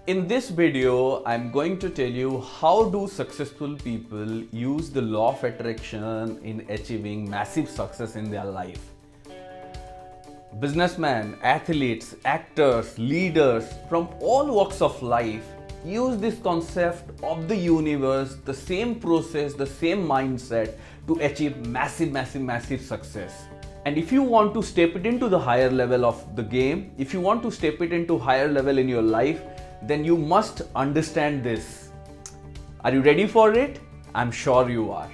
In this video, I'm going to tell you how do successful people use the law of attraction in achieving massive success in their life. Businessmen, athletes, actors, leaders from all walks of life use this concept of the universe, the same process, the same mindset to achieve massive success. And if you want to step it into the higher level of the game, if you want to step it into higher level in your life, then you must understand this. Are you ready for it? I'm sure you are.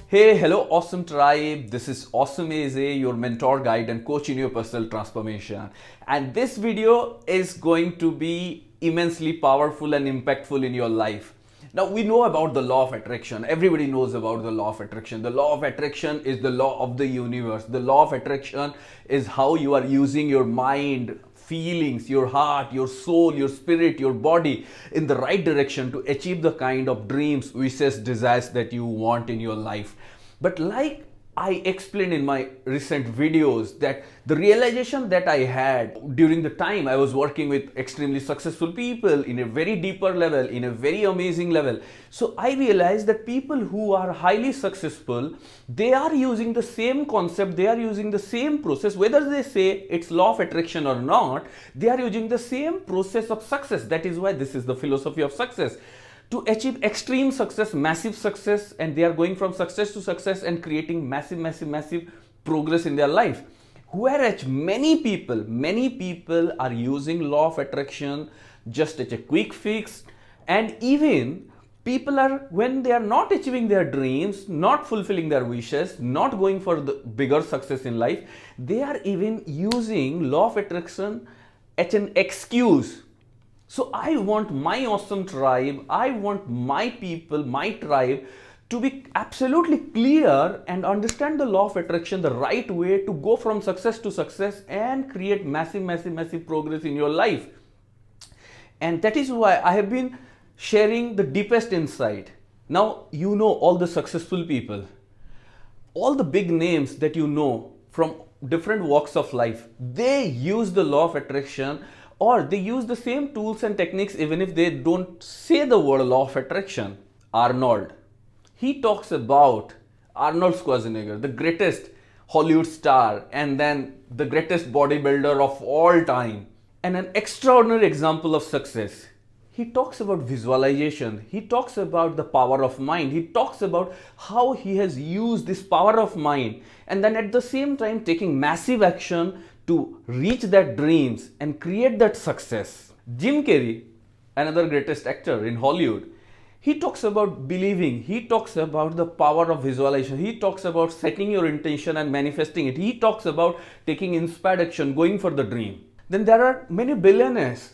Hey, hello awesome tribe. This is Awesome AZ, your mentor, guide and coach in your personal transformation. And this video is going to be immensely powerful and impactful in your life. Now we know about the law of attraction. Everybody knows about the law of attraction. The law of attraction is the law of the universe. The law of attraction is how you are using your mind, feelings, your heart, your soul, your spirit, your body in the right direction to achieve the kind of dreams, wishes, desires that you want in your life. But like I explained in my recent videos, that the realization that I had during the time I was working with extremely successful people in a very deeper level, in a very amazing level. So I realized that people who are highly successful, they are using the same concept, they are using the same process, whether they say it's law of attraction or not, they are using the same process of success. That is why this is the philosophy of success. To achieve extreme success, massive success, and they are going from success to success and creating massive progress in their life. Whereas many people are using law of attraction just as a quick fix, and even people are, when they are not achieving their dreams, not fulfilling their wishes, not going for the bigger success in life, they are even using law of attraction as an excuse. So I want my awesome tribe, I want my people, my tribe to be absolutely clear and understand the law of attraction the right way to go from success to success and create massive progress in your life. And that is why I have been sharing the deepest insight. Now you know all the successful people, all the big names that you know from different walks of life, they use the law of attraction, or they use the same tools and techniques even if they don't say the word law of attraction. Arnold, he talks about Arnold Schwarzenegger, the greatest Hollywood star and then the greatest bodybuilder of all time, and an extraordinary example of success. He talks about visualization, he talks about the power of mind, he talks about how he has used this power of mind and then at the same time taking massive action to reach that dreams and create that success. Jim Carrey, another greatest actor in Hollywood, he talks about believing, he talks about the power of visualization, he talks about setting your intention and manifesting it, he talks about taking inspired action, going for the dream. Then there are many billionaires.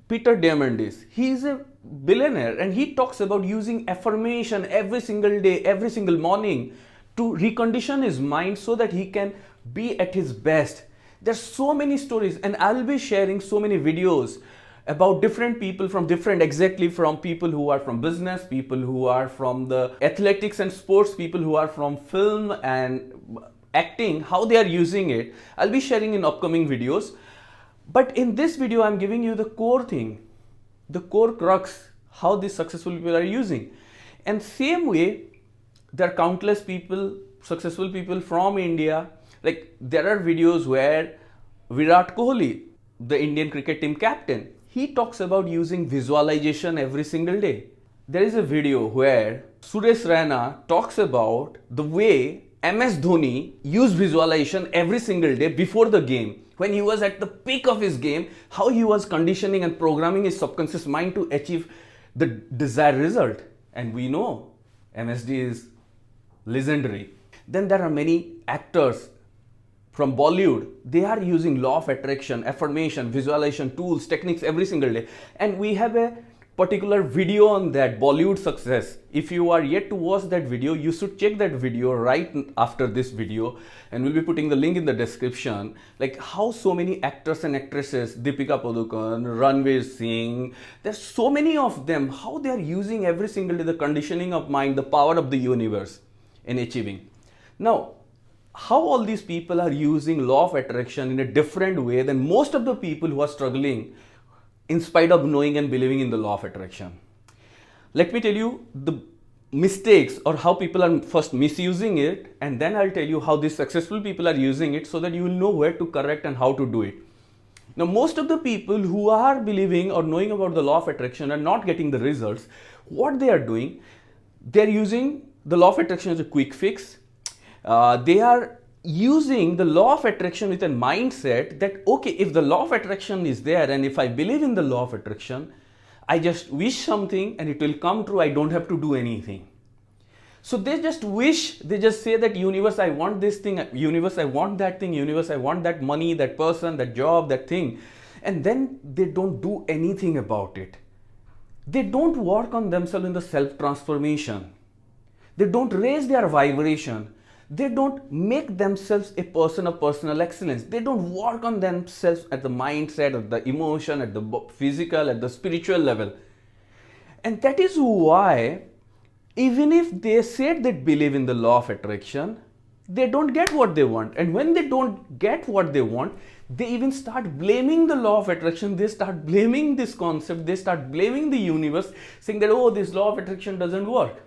Peter Diamandis, he is a billionaire and he talks about using affirmation every single day, every single morning to recondition his mind so that he can be at his best. There's so many stories, and I'll be sharing so many videos about different people from different, exactly from people who are from business, people who are from the athletics and sports, people who are from film and acting, how they are using it. I'll be sharing in upcoming videos. But in this video, I'm giving you the core thing, the core crux, how these successful people are using. And same way, there are countless people, successful people from India. Like there are videos where Virat Kohli, the Indian cricket team captain, he talks about using visualization every single day. There is a video where Suresh Raina talks about the way MS Dhoni used visualization every single day before the game. When he was at the peak of his game, how he was conditioning and programming his subconscious mind to achieve the desired result. And we know MSD is legendary. Then there are many actors from Bollywood, they are using law of attraction, affirmation, visualization, tools, techniques every single day. And we have a particular video on that, Bollywood success. If you are yet to watch that video, you should check that video right after this video, and we'll be putting the link in the description. Like how so many actors and actresses, Deepika Padukone, Ranveer Singh, there's so many of them, how they are using every single day the conditioning of mind, the power of the universe in achieving. Now, how all these people are using law of attraction in a different way than most of the people who are struggling in spite of knowing and believing in the law of attraction. Let me tell you the mistakes or how people are first misusing it, and then I'll tell you how these successful people are using it so that you will know where to correct and how to do it. Now, most of the people who are believing or knowing about the law of attraction are not getting the results. What they are doing, they're using the law of attraction as a quick fix. They are using the law of attraction with a mindset that, okay, if the law of attraction is there and if I believe in the law of attraction, I just wish something and it will come true. I don't have to do anything. So they just wish, they just say that universe, I want this thing, universe, I want that thing, universe, I want that money, that person, that job, that thing. And then they don't do anything about it. They don't work on themselves in the self-transformation. They don't raise their vibration. They don't make themselves a person of personal excellence. They don't work on themselves at the mindset, at the emotion, at the physical, at the spiritual level. And that is why, even if they said they believe in the law of attraction, they don't get what they want. And when they don't get what they want, they even start blaming the law of attraction. They start blaming this concept. They start blaming the universe, saying that, oh, this law of attraction doesn't work.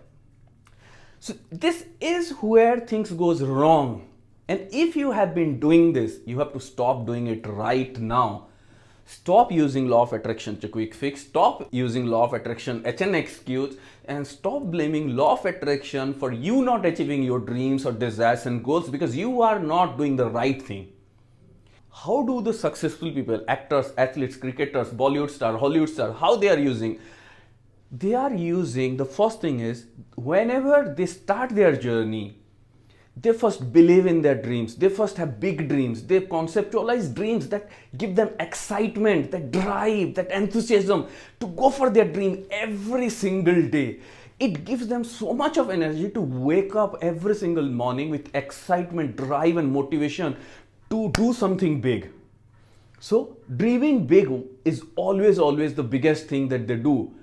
So this is where things goes wrong. And if you have been doing this, you have to stop doing it right now. Stop using law of attraction as a quick fix. Stop using law of attraction as an excuse, and stop blaming law of attraction for you not achieving your dreams or desires and goals because you are not doing the right thing. How do the successful people, actors, athletes, cricketers, Bollywood star, Hollywood star, how they are using? They are using, the first thing is, whenever they start their journey, they first believe in their dreams. They first have big dreams. They conceptualize dreams that give them excitement, that drive, that enthusiasm to go for their dream every single day. It gives them so much of energy to wake up every single morning with excitement, drive, and motivation to do something big. So dreaming big is always the biggest thing that they do.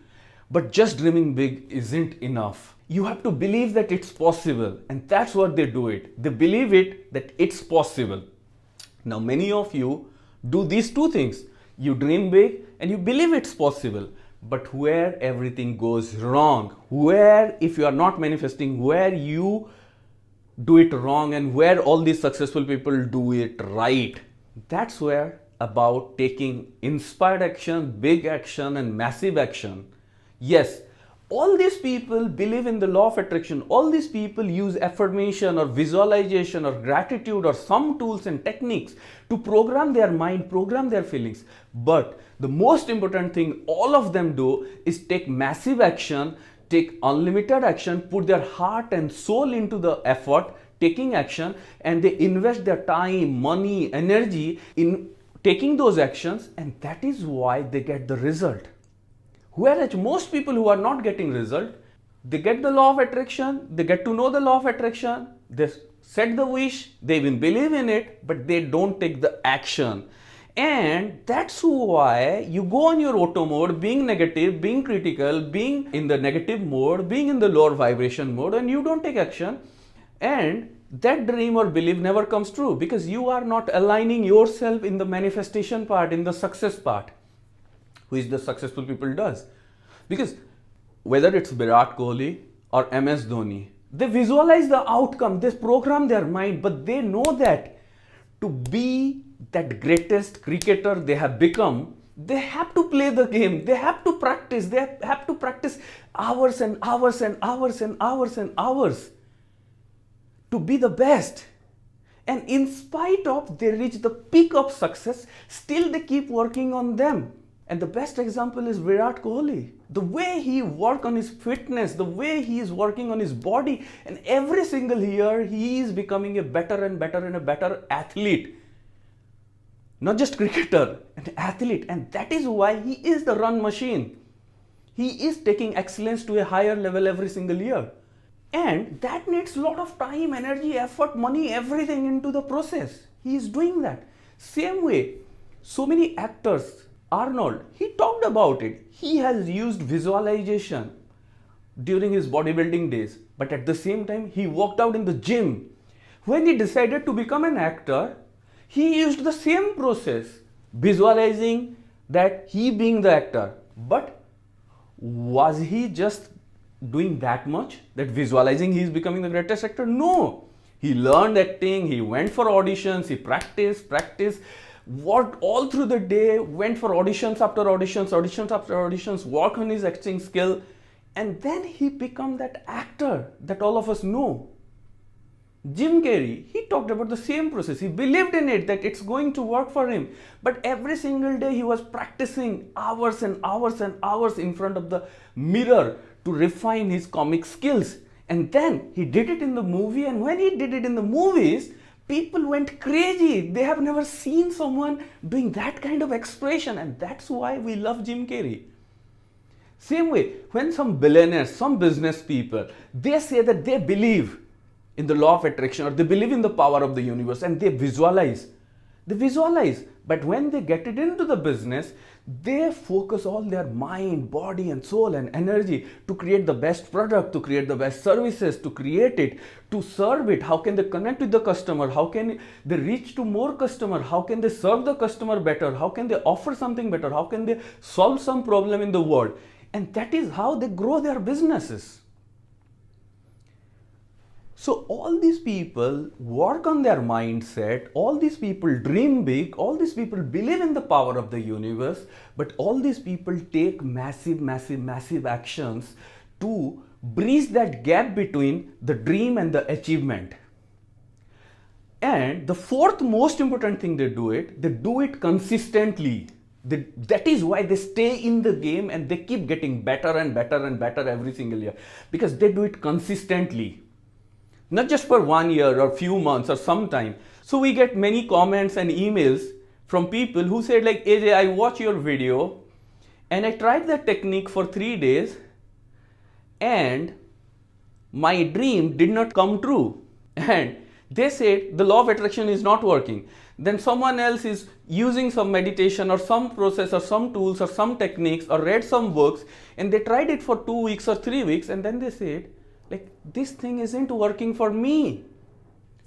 But just dreaming big isn't enough. You have to believe that it's possible, and that's what they do it. They believe it that it's possible. Now, many of you do these two things. You dream big and you believe it's possible. But where everything goes wrong, where if you are not manifesting, where you do it wrong and where all these successful people do it right, that's where about taking inspired action, big action, and massive action. Yes, all these people believe in the law of attraction. All these people use affirmation or visualization or gratitude or some tools and techniques to program their mind, program their feelings. But the most important thing all of them do is take massive action, take unlimited action, put their heart and soul into the effort, taking action, and they invest their time, money, energy in taking those actions, and that is why they get the result. Whereas most people who are not getting result, they get the law of attraction, they get to know the law of attraction, they set the wish, they even believe in it, but they don't take the action. And that's why you go on your auto mode, being negative, being critical, being in the negative mode, being in the lower vibration mode, and you don't take action. And that dream or belief never comes true because you are not aligning yourself in the manifestation part, in the success part, which the successful people does. Because whether it's Virat Kohli or MS Dhoni, they visualize the outcome, they program their mind, but they know that to be that greatest cricketer they have become, they have to play the game, they have to practice, they have to practice hours and hours and hours and hours and hours to be the best. And in spite of they reach the peak of success, still they keep working on them. And the best example is Virat Kohli. The way he works on his fitness, the way he is working on his body, and every single year he is becoming a better and better and a better athlete. Not just cricketer, an athlete. And that is why he is the run machine. He is taking excellence to a higher level every single year. And that needs a lot of time, energy, effort, money, everything into the process. He is doing that. Same way, so many actors, Arnold, he talked about it. He has used visualization during his bodybuilding days, but at the same time, he worked out in the gym when he decided to become an actor, he used the same process, visualizing that he being the actor. But was he just doing that much, that visualizing he is becoming the greatest actor? No. He learned acting, he went for auditions, he practiced, worked all through the day, went for auditions after auditions, worked on his acting skill, and then he became that actor that all of us know. Jim Carrey, he talked about the same process. He believed in it, that it's going to work for him. But every single day he was practicing hours and hours and hours in front of the mirror to refine his comic skills. And then he did it in the movie, and when he did it in the movies, people went crazy. They have never seen someone doing that kind of expression, and that's why we love Jim Carrey. Same way, when some billionaires, some business people, they say that they believe in the law of attraction, or they believe in the power of the universe, and they visualize. But when they get it into the business, they focus all their mind, body and soul and energy to create the best product, to create the best services, to create it, to serve it. How can they connect with the customer? How can they reach to more customer? How can they serve the customer better? How can they offer something better? How can they solve some problem in the world? And that is how they grow their businesses. So all these people work on their mindset, all these people dream big, all these people believe in the power of the universe, but all these people take massive actions to bridge that gap between the dream and the achievement. And the fourth most important thing they do it consistently. That is why they stay in the game and they keep getting better and better every single year, because they do it consistently. Not just for 1 year or few months or some time. So we get many comments and emails from people who said like, AJ, I watched your video and I tried that technique for 3 days and my dream did not come true. And they said the law of attraction is not working. Then someone else is using some meditation or some process or some tools or some techniques or read some books, and they tried it for 2 weeks or 3 weeks, and then they said, like, this thing isn't working for me.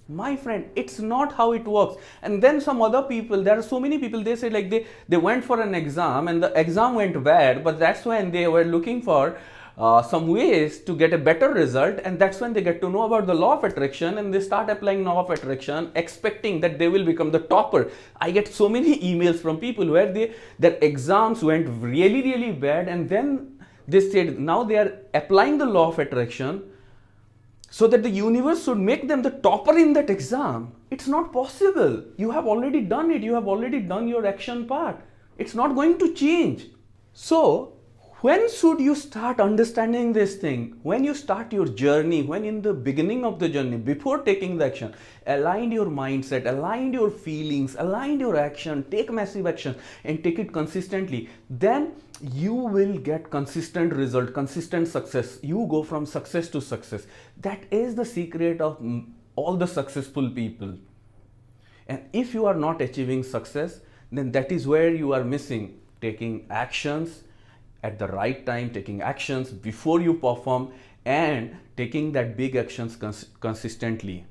My friend, it's not how it works. And then some other people, there are so many people, they say like they went for an exam and the exam went bad, but that's when they were looking for some ways to get a better result, and that's when they get to know about the law of attraction and they start applying law of attraction, expecting that they will become the topper. I get so many emails from people where their exams went really bad, and then they said now they are applying the law of attraction so that the universe should make them the topper in that exam. It's not possible. You have already done it. You have already done your action part. It's not going to change. So when should you start understanding this thing? When you start your journey, when in the beginning of the journey, before taking the action, align your mindset, align your feelings, align your action, take massive action and take it consistently. Then you will get consistent result, consistent success. You go from success to success. That is the secret of all the successful people. And if you are not achieving success, then that is where you are missing. Taking actions at the right time, taking actions before you perform, and taking that big actions consistently.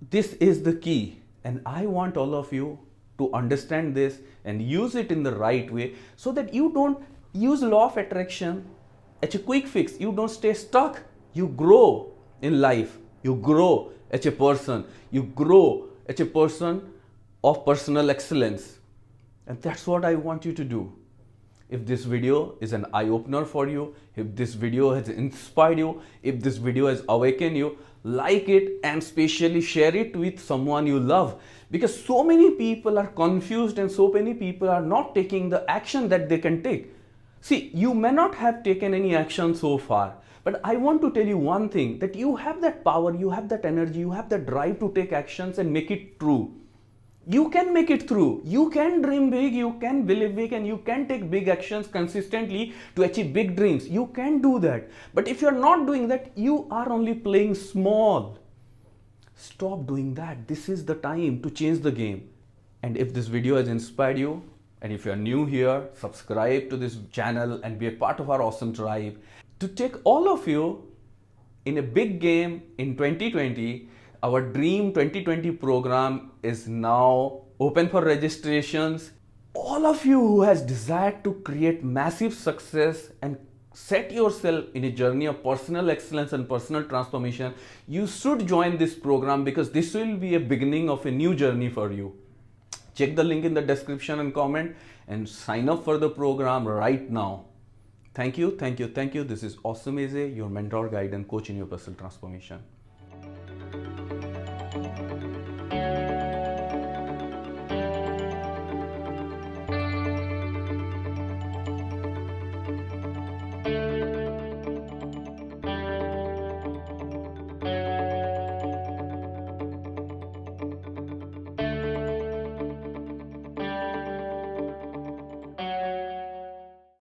This is the key, and I want all of you to understand this and use it in the right way, so that you don't use law of attraction as a quick fix. You don't stay stuck. You grow in life. You grow as a person. You grow as a person of personal excellence. And that's what I want you to do. If this video is an eye-opener for you, if this video has inspired you, if this video has awakened you, like it and especially share it with someone you love. Because so many people are confused and so many people are not taking the action that they can take. See, you may not have taken any action so far, but I want to tell you one thing, that you have that power, you have that energy, you have that drive to take actions and make it true. You can make it through. You can dream big, you can believe big, and you can take big actions consistently to achieve big dreams. You can do that. But if you're not doing that, you are only playing small. Stop doing that. This is the time to change the game. And if this video has inspired you, and if you're new here, subscribe to this channel and be a part of our awesome tribe. To take all of you in a big game in 2020, Our Dream 2020 program is now open for registrations. All of you who has desired to create massive success and set yourself in a journey of personal excellence and personal transformation, you should join this program, because this will be a beginning of a new journey for you. Check the link in the description and comment and sign up for the program right now. Thank you, thank you, thank you. This is Awesome Eze, your mentor, guide and coach in your personal transformation.